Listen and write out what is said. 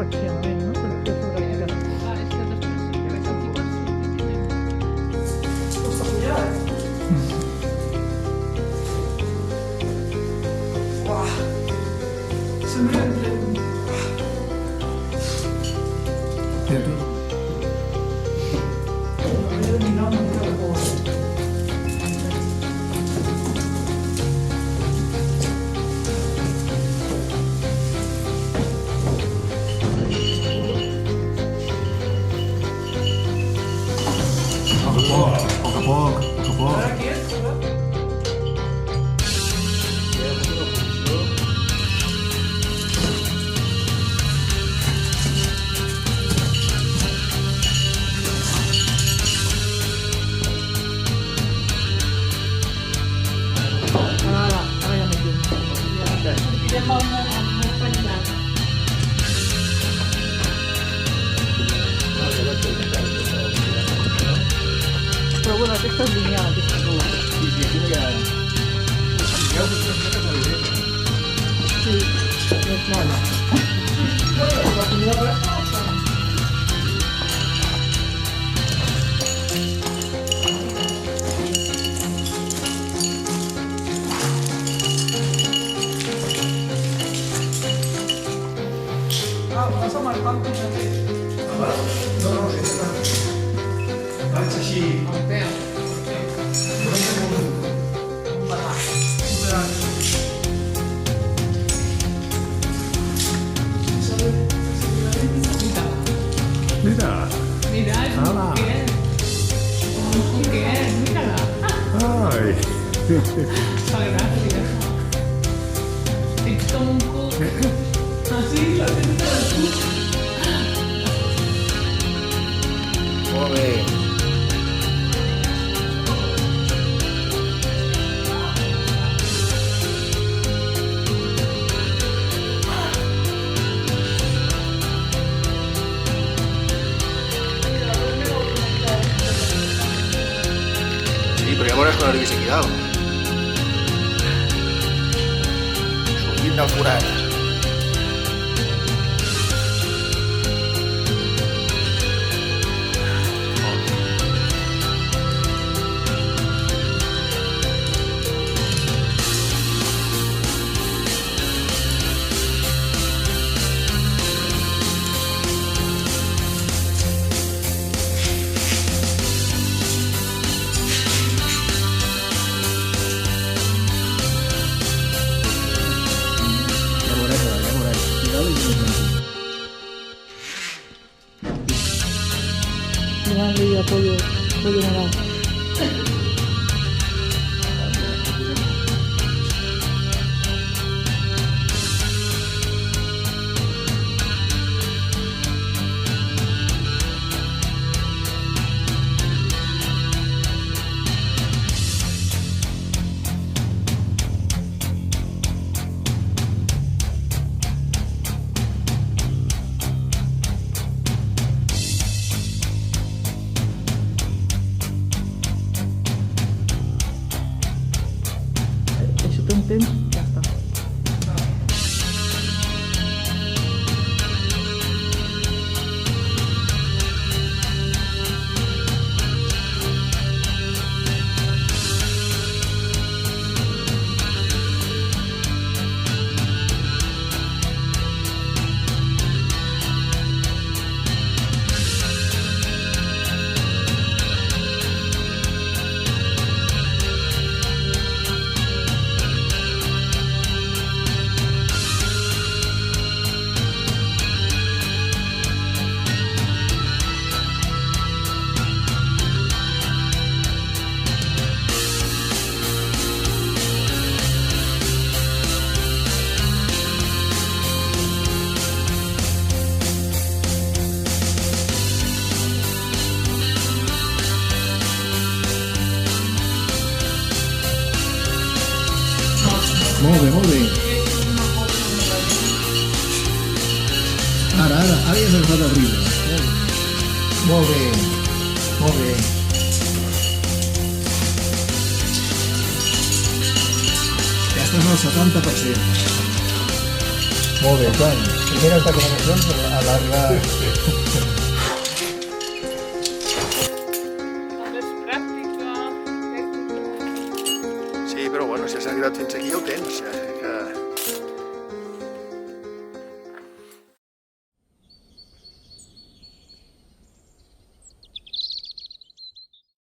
pràcticament, no? Per fer fotografies. És que després que veig aquí pot sortir. Costa pujar, Uah. Sembla... Mira tu. Poc a poc. Ara qui és? Ara ja m'he dit. Sortirem amb un penjat. Però bueno, aquesta és lineal, aquesta no. Sí, aquí no hi ha... Sí, és molla. Vas a marcar el també. No, vaig així. El peu. Mira. Mira, és un Hola. cuquet. Un cuquet, mira-la. Ai. Fa gràcia. Ets com un cuc. Ah, sí? La tens de cuc. Molt bé. Sí, però ja veuràs quan arribis aquí dalt. Sortint del forat. Ja veuràs, ja veuràs. Cuidado i no es Mira, Maria, pollo naranja. Això té un temps, ja està. Molt bé, molt bé. Ara ja has agafat el ritme. Molt bé. Molt bé. Ja estàs al 70%. Molt bé, Joan. Primeres declaracions a l'arribada. Alles pràctica, tècnica... Sí, però bueno, si has arribat fins aquí ja ho tens.